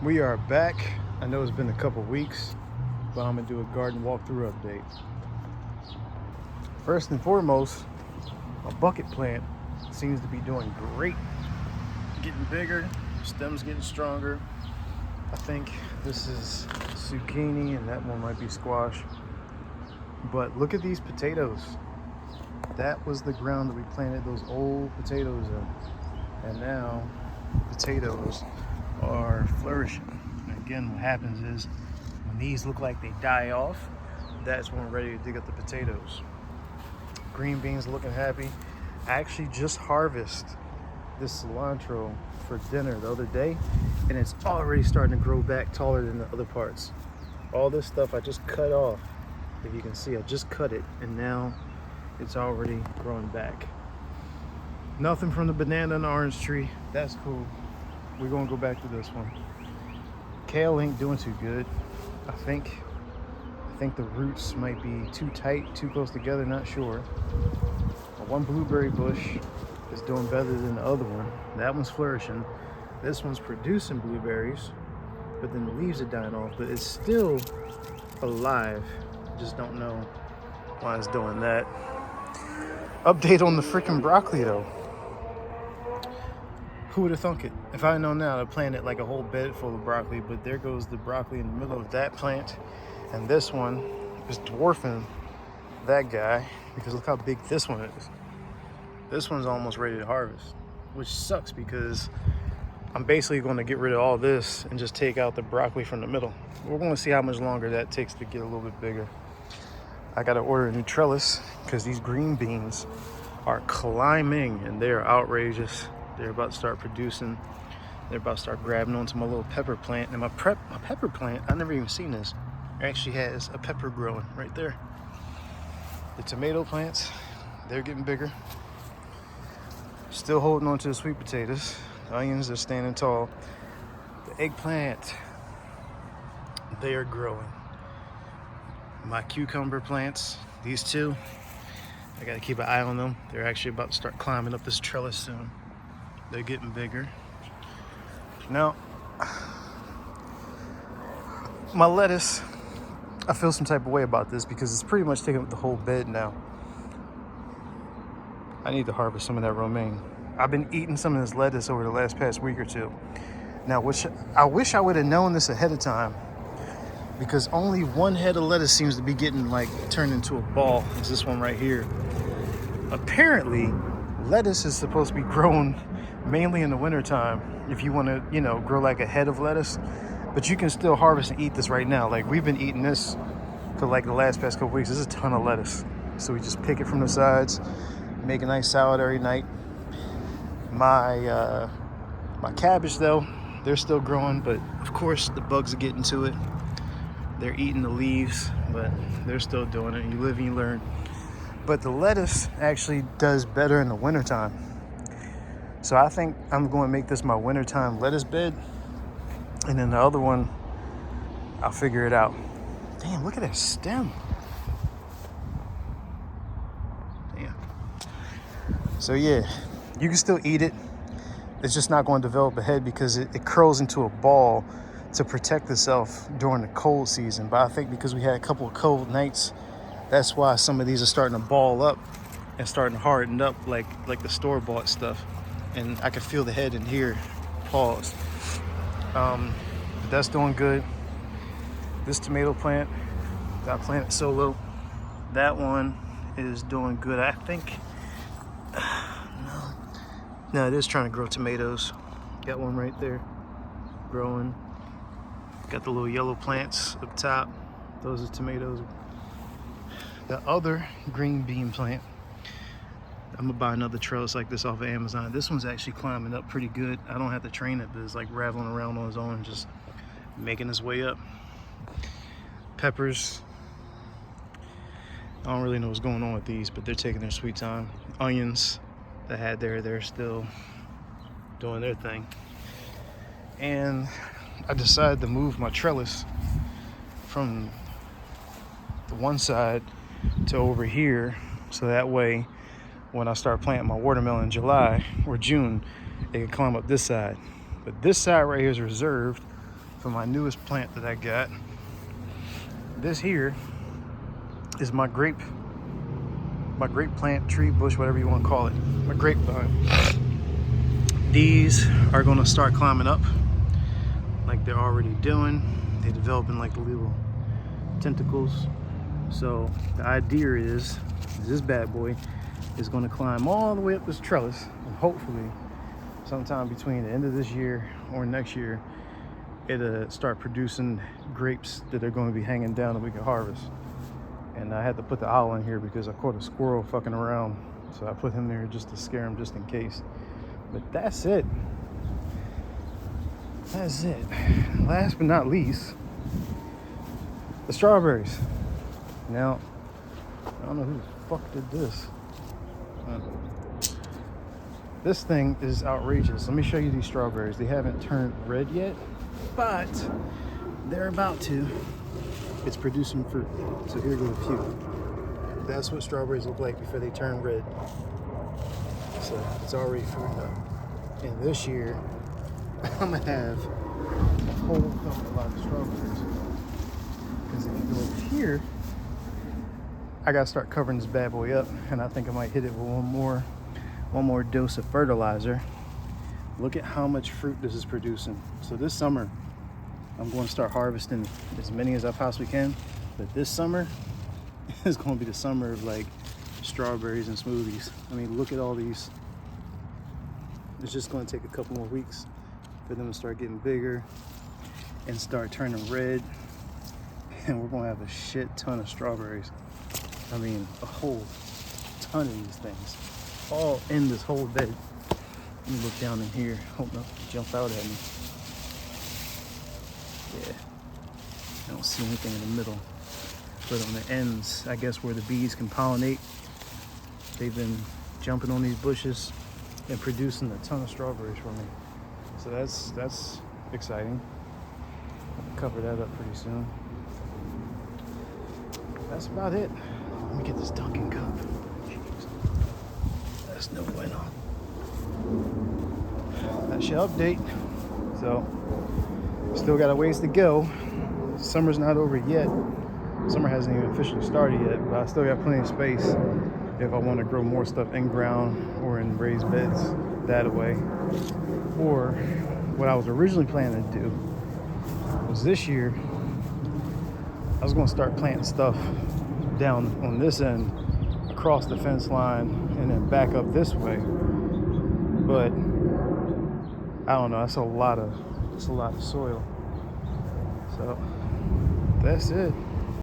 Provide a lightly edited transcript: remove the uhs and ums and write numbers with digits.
We are back. I know it's been a couple weeks, but I'm gonna do a garden walkthrough update. First and foremost, my bucket plant seems to be doing great. Getting bigger, stems getting stronger. I think this is zucchini and that one might be squash. But look at these potatoes. That was the ground that we planted those old potatoes in. And now potatoes are flourishing. And again, what happens is when these look like they die off, that's when we're ready to dig up the potatoes. Green beans looking happy. I actually just harvested this cilantro for dinner the other day, and it's already starting to grow back taller than the other parts. All this stuff I just cut off. If you can see, I just cut it, and now it's already growing back. Nothing from the banana and the orange tree. That's cool. We're gonna go back to this one. Kale ain't doing too good. I think the roots might be too tight, too close together, not sure. One blueberry bush is doing better than the other one. That one's flourishing. This one's producing blueberries, but then the leaves are dying off, but it's still alive. Just don't know why it's doing that. Update on the freaking broccoli though. Who would have thunk it? If I know now, I'd plant it like a whole bed full of broccoli, but there goes the broccoli in the middle of that plant. And this one is dwarfing that guy because look how big this one is. This one's almost ready to harvest, which sucks because I'm basically going to get rid of all this and just take out the broccoli from the middle. We're going to see how much longer that takes to get a little bit bigger. I got to order a new trellis because these green beans are climbing and they're outrageous. They're about to start producing. They're about to start grabbing onto my little pepper plant. And my pepper plant, I've never even seen this. It actually has a pepper growing right there. The tomato plants, they're getting bigger. Still holding on to the sweet potatoes. The onions are standing tall. The eggplant, they are growing. My cucumber plants, these two, I gotta keep an eye on them. They're actually about to start climbing up this trellis soon. They're getting bigger. Now, my lettuce, I feel some type of way about this because it's pretty much taking up the whole bed now. I need to harvest some of that romaine. I've been eating some of this lettuce over the past week or two. Now, which I wish I would have known this ahead of time because only one head of lettuce seems to be getting turned into a ball. It's this one right here. Apparently, lettuce is supposed to be grown mainly in the wintertime if you want to, grow like a head of lettuce. But you can still harvest and eat this right now. We've been eating this for the past couple weeks. This is a ton of lettuce. So we just pick it from the sides, make a nice salad every night. My cabbage though, they're still growing, but of course the bugs are getting to it. They're eating the leaves, but they're still doing it. You live and you learn. But the lettuce actually does better in the wintertime. So I think I'm going to make this my wintertime lettuce bed. And then the other one, I'll figure it out. Damn, look at that stem. Damn. So yeah, you can still eat it. It's just not going to develop a head because it curls into a ball to protect itself during the cold season. But I think because we had a couple of cold nights, that's why some of these are starting to ball up and starting to harden up like the store-bought stuff. And I can feel the head in here. Pause. But that's doing good. This tomato plant that I planted solo, that one is doing good. I think, no, it is trying to grow tomatoes. Got one right there growing. Got the little yellow plants up top. Those are tomatoes. The other green bean plant, I'm gonna buy another trellis like this off of Amazon. This one's actually climbing up pretty good. I don't have to train it, but it's rattling around on its own, just making its way up. Peppers, I don't really know what's going on with these, but they're taking their sweet time. Onions that I had there, they're still doing their thing. And I decided to move my trellis from the one side to over here, so that way when I start planting my watermelon in July or June, it can climb up this side. But this side right here is reserved for my newest plant that I got. This here is my grape plant, tree, bush, whatever you want to call it. My grapevine. These are going to start climbing up like they're already doing. They're developing like the little tentacles. So the idea is this bad boy is going to climb all the way up this trellis, and hopefully sometime between the end of this year or next year it'll start producing grapes that are going to be hanging down that we can harvest. And I had to put the owl in here because I caught a squirrel fucking around, so I put him there just to scare him, just in case. But that's it. That's it. Last but not least, the strawberries. Now, I don't know who the fuck did this. This thing is outrageous. Let me show you these strawberries. They haven't turned red yet, but they're about to. It's producing fruit. So here go a few. That's what strawberries look like before they turn red. So it's already fruiting up. And this year, I'm gonna have a whole couple lot of strawberries. Because if you go over here, I gotta start covering this bad boy up, and I think I might hit it with one more dose of fertilizer. Look at how much fruit this is producing. So this summer, I'm going to start harvesting as many as I possibly can. But this summer is going to be the summer of like strawberries and smoothies. I mean, look at all these. It's just going to take a couple more weeks for them to start getting bigger and start turning red. And we're going to have a shit ton of strawberries. I mean, a whole ton of these things, all in this whole bed. Let me look down in here. Hope not jump out at me. Yeah, I don't see anything in the middle, but on the ends, I guess where the bees can pollinate, they've been jumping on these bushes and producing a ton of strawberries for me. So that's exciting. I'll cover that up pretty soon. That's about it. Let me get this Dunkin' cup. Jeez. That's no bueno. That's your update. So, still got a ways to go. Summer's not over yet. Summer hasn't even officially started yet, but I still got plenty of space if I want to grow more stuff in ground or in raised beds that way. Or what I was originally planning to do was this year, I was going to start planting stuff down on this end across the fence line and then back up this way. But I don't know, that's a lot of soil. So that's it.